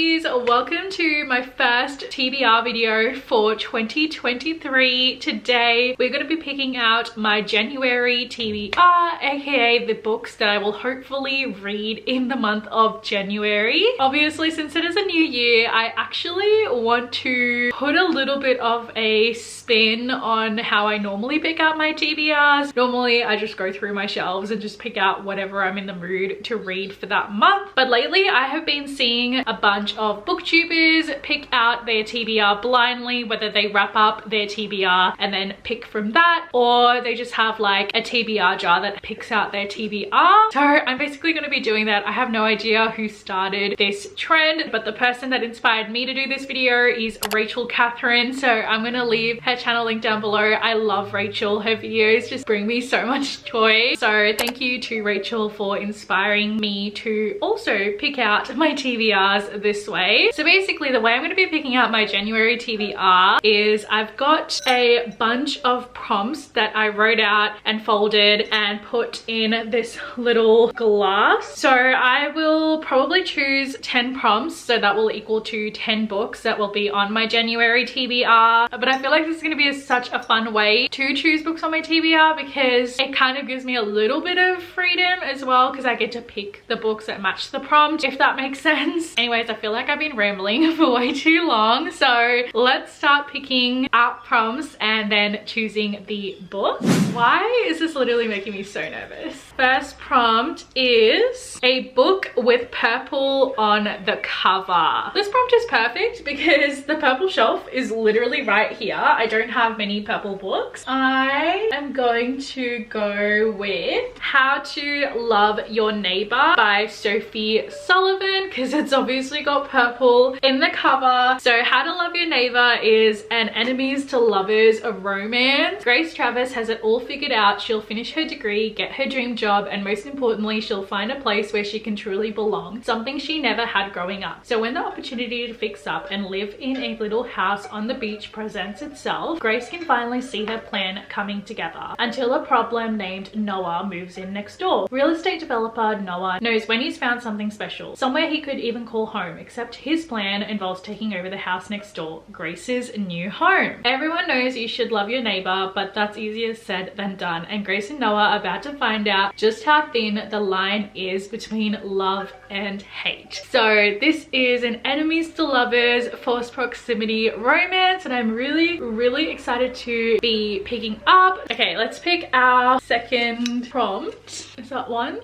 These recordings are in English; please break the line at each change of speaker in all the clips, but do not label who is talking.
besties, welcome to my first TBR video for 2023. Today we're going to be picking out my January TBR, aka the books that I will hopefully read in the month of January. Obviously, since it is a new year, I actually want to put a little bit of a spin on how I normally pick out my TBRs. Normally I just go through my shelves and just pick out whatever I'm in the mood to read for that month, but lately I have been seeing a bunch of booktubers pick out their TBR blindly, whether they wrap up their TBR and then pick from that, or they just have like a TBR jar that picks out their TBR. So I'm basically going to be doing that. I have no idea who started this trend, but the person that inspired me to do this video is Rachel Catherine, so I'm going to leave her channel link down below. I love Rachel. Her videos just bring me so much joy, so thank you to Rachel for inspiring me to also pick out my TBRs this way. So basically the way I'm going to be picking out my January TBR is I've got a bunch of prompts that I wrote out and folded and put in this little glass. So I will probably choose 10 prompts, so that will equal to 10 books that will be on my January TBR. But I feel like this is going to be such a fun way to choose books on my TBR because it kind of gives me a little bit of freedom as well, because I get to pick the books that match the prompt, if that makes sense. Anyways, I feel like I've been rambling for way too long, so let's start picking out prompts and then choosing the books. Why is this literally making me so nervous? First prompt is a book with purple on the cover. This prompt is perfect because the purple shelf is literally right here. I don't have many purple books. I am going to go with How to Love Your Neighbor by Sophie Sullivan, because it's obviously got purple in the cover. So How to Love Your Neighbor is an enemies to lovers of romance. Grace Travis has it all figured out. She'll finish her degree, get her dream job, and most importantly, she'll find a place where she can truly belong, something she never had growing up. So when the opportunity to fix up and live in a little house on the beach presents itself, Grace can finally see her plan coming together until a problem named Noah moves in next door. Real estate developer Noah knows when he's found something special, somewhere he could even call home, except his plan involves taking over the house next door, Grace's new home. Everyone knows you should love your neighbor, but that's easier said than done, and Grace and Noah are about to find out just how thin the line is between love and hate. So this is an enemies to lovers forced proximity romance, and I'm really excited to be picking up. Okay, let's pick our second prompt. Is that one?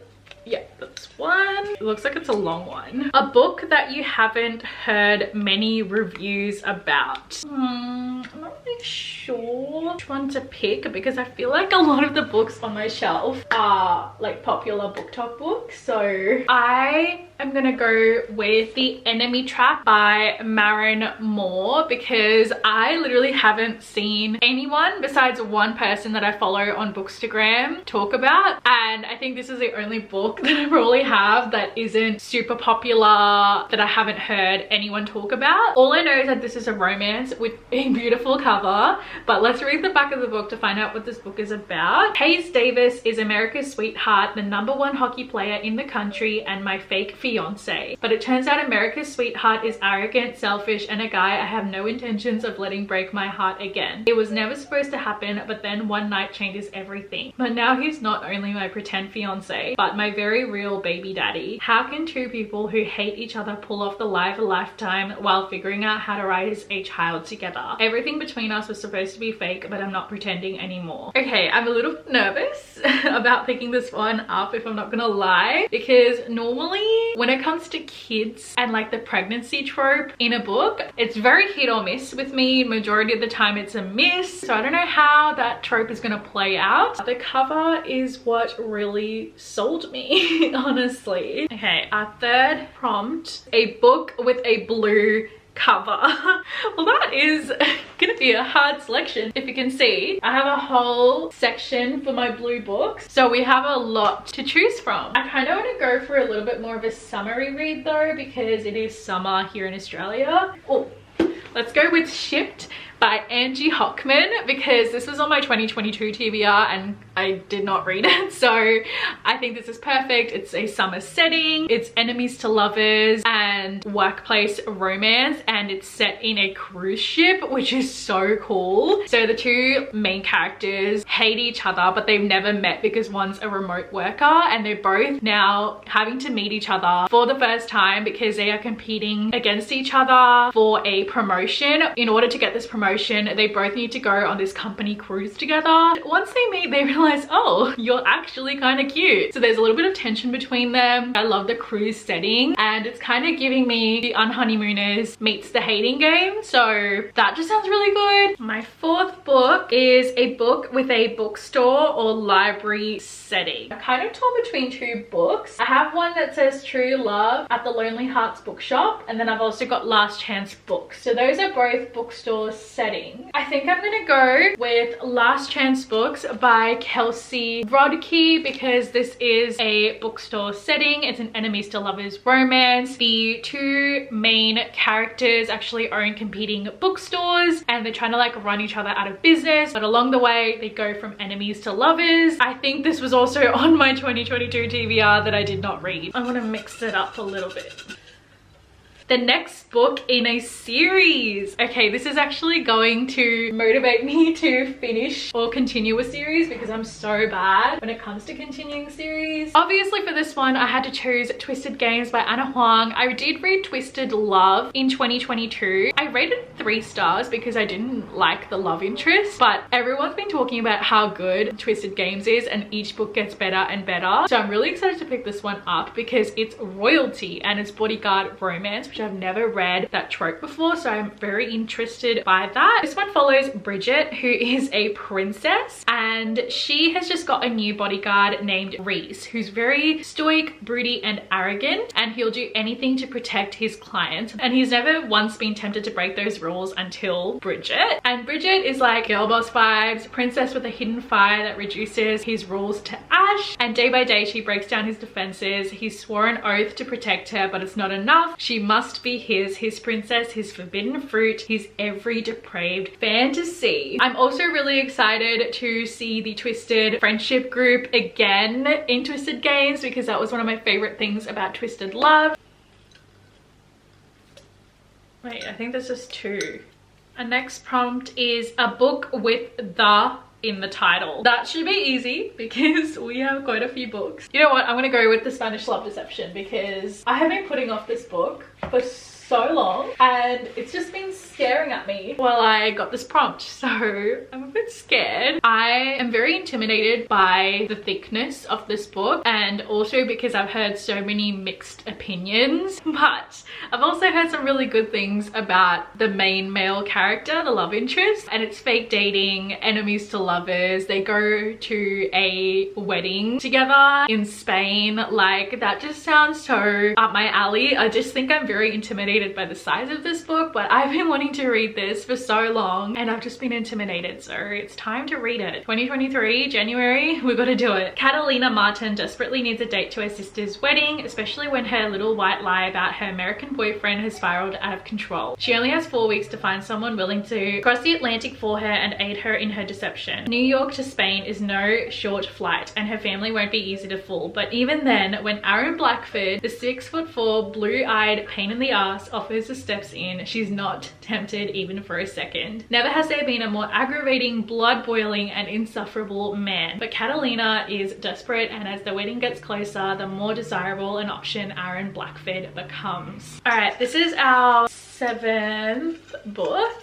Yeah, that's one. It looks like it's a long one. A book that you haven't heard many reviews about. I'm not really sure which one to pick because I feel like a lot of the books on my shelf are like popular BookTok books. So I am gonna go with The Enemy Trap by Mariam because I literally haven't seen anyone besides one person that I follow on Bookstagram talk about, and I think this is the only book that I probably have that isn't super popular that I haven't heard anyone talk about. All I know is that this is a romance with a beautiful cover, but let's read the back of the book to find out what this book is about. Hayes Davis is America's sweetheart, the #1 hockey player in the country, and my fake fiance. But it turns out America's sweetheart is arrogant, selfish, and a guy I have no intentions of letting break my heart again. It was never supposed to happen, but then one night changes everything. But now he's not only my pretend fiance, but my very real baby daddy. How can two people who hate each other pull off the lie of a lifetime while figuring out how to raise a child together? Everything between us was supposed to be fake, but I'm not pretending anymore. Okay, I'm a little nervous about picking this one up, if I'm not gonna lie, because normally when it comes to kids and like the pregnancy trope in a book, it's very hit or miss with me. Majority of the time it's a miss, so I don't know how that trope is gonna play out. The cover is what really sold me honestly. Okay, our third prompt, a book with a blue cover. Well, that is gonna be a hard selection. If you can see, I have a whole section for my blue books, so we have a lot to choose from. I kind of want to go for a little bit more of a summery read though, because it is summer here in Australia. Oh, Let's go with Shipped by Angie Hockman, because this was on my 2022 TBR and I did not read it, so I think this is perfect. It's a summer setting, it's enemies to lovers and workplace romance, and it's set in a cruise ship, which is so cool. So the two main characters hate each other, but they've never met because one's a remote worker, and they're both now having to meet each other for the first time because they are competing against each other for a promotion. In order to get this promotion, they both need to go on this company cruise together. Once they meet, they realize, oh, you're actually kind of cute. So there's a little bit of tension between them. I love the cruise setting, and it's kind of giving me the Unhoneymooners meets the Hating Game. So that just sounds really good. My fourth book is a book with a bookstore or library setting. I'm kind of torn between two books. I have one that says True Love at the Lonely Hearts Bookshop, and then I've also got Last Chance Books. So those are both bookstore setting. I think I'm gonna go with Last Chance Books by Kelsey Rodkey, because this is a bookstore setting. It's an enemies to lovers romance. The two main characters actually own competing bookstores, and they're trying to like run each other out of business, but along the way they go from enemies to lovers. I think this was also on my 2022 TBR that I did not read. I want to mix it up a little bit. The next book in a series. Okay, this is actually going to motivate me to finish or continue a series, because I'm so bad when it comes to continuing series. Obviously for this one, I had to choose Twisted Games by Anna Huang. I did read Twisted Love in 2022. I rated 3 stars because I didn't like the love interest, but everyone's been talking about how good Twisted Games is, and each book gets better and better. So I'm really excited to pick this one up because it's royalty and it's bodyguard romance, which I've never read that trope before, so I'm very interested by that. This one follows Bridget, who is a princess, and she has just got a new bodyguard named Reese, who's very stoic, broody and arrogant, and he'll do anything to protect his clients, and he's never once been tempted to break those rules until Bridget. And Bridget is like girl boss vibes, princess with a hidden fire that reduces his rules to ash, and day by day she breaks down his defenses. He swore an oath to protect her, but it's not enough. She must be his princess, his forbidden fruit, his every depraved fantasy. I'm also really excited to see the Twisted friendship group again in Twisted Games, because that was one of my favorite things about Twisted Love. Wait, I think there's just 2. Our next prompt is a book with the in the title. That should be easy because we have quite a few books. You know what? I'm gonna go with The Spanish Love Deception, because I have been putting off this book for so long and it's just been staring at me while I got this prompt, so I'm a bit scared. I am very intimidated by the thickness of this book, and also because I've heard so many mixed opinions, but I've also heard some really good things about the main male character, the love interest, and it's fake dating, enemies to lovers. They go to a wedding together in Spain. Like, that just sounds so up my alley. I just think I'm very intimidated by the size of this book, but I've been wanting to read this for so long and I've just been intimidated, so it's time to read it. 2023, January, we gotta do it. Catalina Martin desperately needs a date to her sister's wedding, especially when her little white lie about her American boyfriend has spiraled out of control. She only has 4 weeks to find someone willing to cross the Atlantic for her and aid her in her deception. New York to Spain is no short flight, and her family won't be easy to fool, but even then, when Aaron Blackford, the 6'4", blue-eyed pain in the ass, offers the steps in, she's not tempted even for a second. Never has there been a more aggravating, blood-boiling and insufferable man, but Catalina is desperate, and as the wedding gets closer, the more desirable an option Aaron Blackford becomes. All right, this is our 7th book.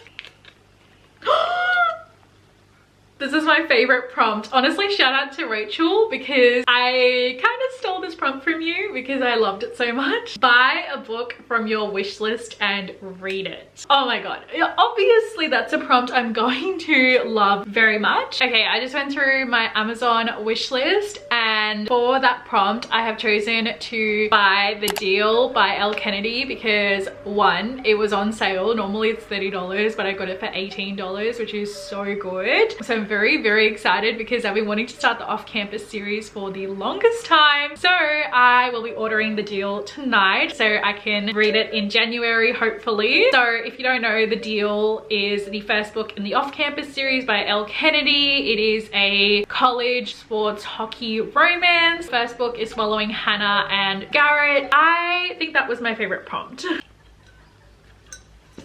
This is my favorite prompt. Honestly, shout out to Rachel, because I kind of stole this prompt from you because I loved it so much. Buy a book from your wish list and read it. Oh my god. Obviously that's a prompt I'm going to love very much. Okay, I just went through my Amazon wish list, and for that prompt I have chosen to buy The Deal by Elle Kennedy, because 1, it was on sale. Normally it's $30, but I got it for $18, which is so good. So I'm very excited because I've been wanting to start the off-campus series for the longest time. So I will be ordering the deal tonight so I can read it in January, hopefully. So if you don't know, the deal is the first book in the off-campus series by Elle Kennedy. It is a college sports hockey romance. First book is following Hannah and Garrett. I think that was my favorite prompt.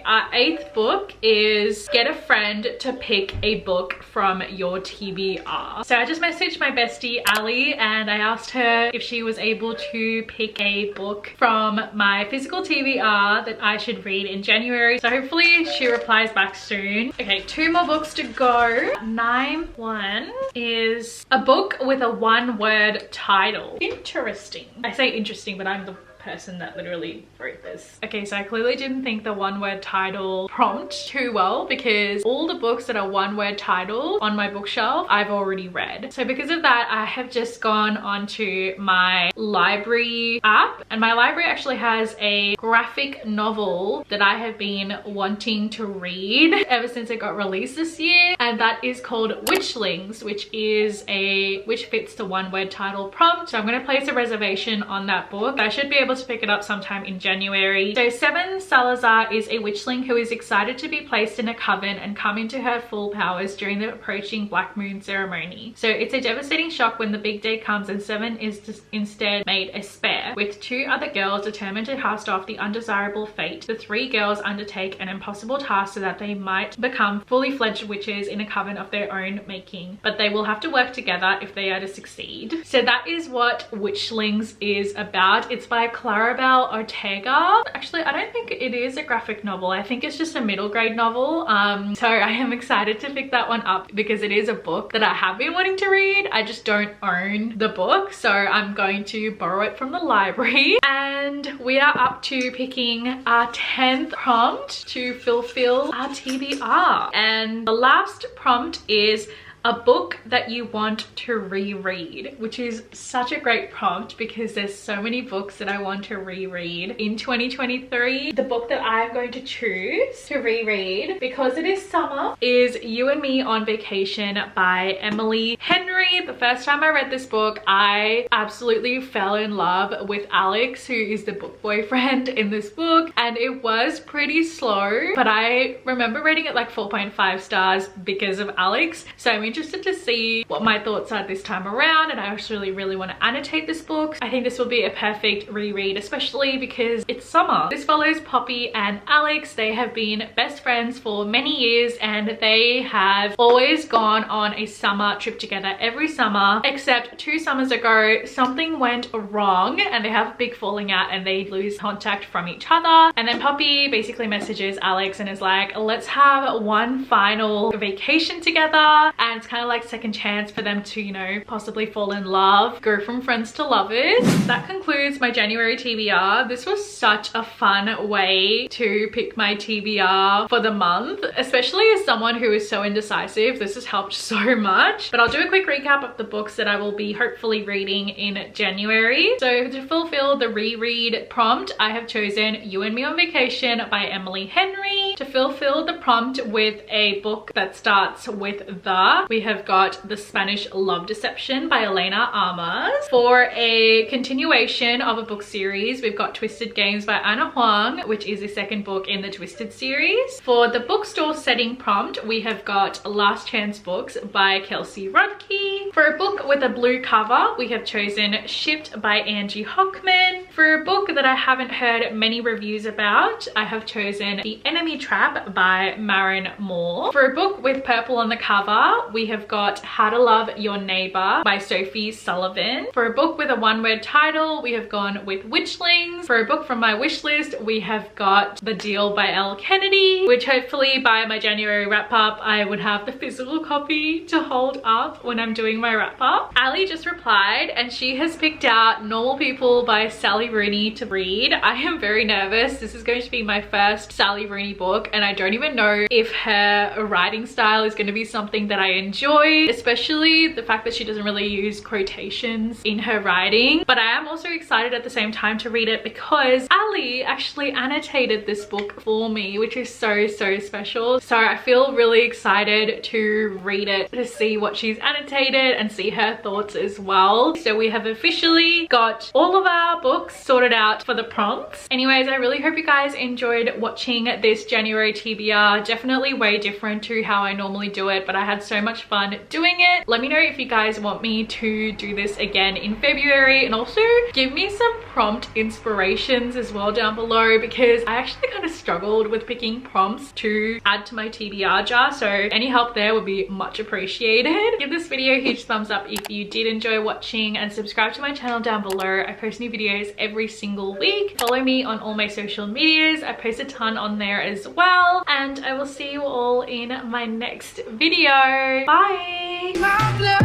Our 8th book is get a friend to pick a book from your TBR. So I just messaged my bestie Ali and I asked her if she was able to pick a book from my physical TBR that I should read in January. So hopefully she replies back soon. Okay, 2 more books to go. 9-1 is a book with a 1-word title. Interesting. I say interesting, but I'm the person that literally wrote this. Okay, so I clearly didn't think the 1-word title prompt too well because all the books that are 1-word titles on my bookshelf I've already read. So because of that, I have just gone onto my library app, and my library actually has a graphic novel that I have been wanting to read ever since it got released this year, and that is called Witchlings, which fits the 1-word title prompt. So I'm going to place a reservation on that book. I should be able to pick it up sometime in January. So Seven Salazar is a witchling who is excited to be placed in a coven and come into her full powers during the approaching Black Moon ceremony. So it's a devastating shock when the big day comes and Seven is instead made a spare. With 2 other girls determined to cast off the undesirable fate, the 3 girls undertake an impossible task so that they might become fully fledged witches in a coven of their own making. But they will have to work together if they are to succeed. So that is what Witchlings is about. It's by Claribel Ortega. Actually, I don't think it is a graphic novel. I think it's just a middle grade novel. So I am excited to pick that one up because it is a book that I have been wanting to read. I just don't own the book, so I'm going to borrow it from the library. And we are up to picking our 10th prompt to fulfill our TBR. And the last prompt is a book that you want to reread, which is such a great prompt because there's so many books that I want to reread in 2023. The book that I'm going to choose to reread, because it is summer, is You and Me on Vacation by Emily Henry. The first time I read this book, I absolutely fell in love with Alex, who is the book boyfriend in this book, and it was pretty slow, but I remember rating it like 4.5 stars because of Alex. So I'm interested to see what my thoughts are this time around, and I actually really want to annotate this book. I think this will be a perfect reread, especially because it's summer. This follows Poppy and Alex. They have been best friends for many years and they have always gone on a summer trip together every summer, except 2 summers ago something went wrong and they have a big falling out and they lose contact from each other. And then Poppy basically messages Alex and is like, let's have one final vacation together, and it's kind of like second chance for them to, you know, possibly fall in love, go from friends to lovers. That concludes my January TBR. This was such a fun way to pick my TBR for the month, especially as someone who is so indecisive. This has helped so much. But I'll do a quick recap of the books that I will be hopefully reading in January. So to fulfill the reread prompt, I have chosen You and Me on Vacation by Emily Henry. To fulfill the prompt with a book that starts with the, we have got The Spanish Love Deception by Elena Armas. For a continuation of a book series, we've got Twisted Games by Anna Huang, which is the 2nd book in the Twisted series. For the bookstore setting prompt, we have got Last Chance Books by Kelsey Rudke. For a book with a blue cover, we have chosen Shipped by Angie Hockman. For a book that I haven't heard many reviews about, I have chosen The Enemy Trap by Maren Moore. For a book with purple on the cover, we have got How to Love Your Neighbor by Sophie Sullivan. For a book with a 1-word title, we have gone with Witchlings. For a book from my wish list, we have got The Deal by Elle Kennedy, which hopefully by my January wrap up, I would have the physical copy to hold up when I'm doing my wrap up. Ali just replied and she has picked out Normal People by Sally Rooney to read. I am very nervous. This is going to be my first Sally Rooney book, and I don't even know if her writing style is going to be something that I enjoy, especially the fact that she doesn't really use quotations in her writing. But I am also excited at the same time to read it because Ali actually annotated this book for me, which is so special. So I feel really excited to read it, to see what she's annotated and see her thoughts as well. So we have officially got all of our books sorted out for the prompts. Anyways, I really hope you guys enjoyed watching this January TBR. Definitely way different to how I normally do it, but I had so much fun doing it. Let me know if you guys want me to do this again in February, and also give me some prompt inspirations as well down below, because I actually kind of struggled with picking prompts to add to my TBR jar, so any help there would be much appreciated. Give this video a huge thumbs up if you did enjoy watching, and subscribe to my channel down below. I post new videos every single week. Follow me on all my social medias. I post a ton on there as well, and I will see you all in my next video. Bye!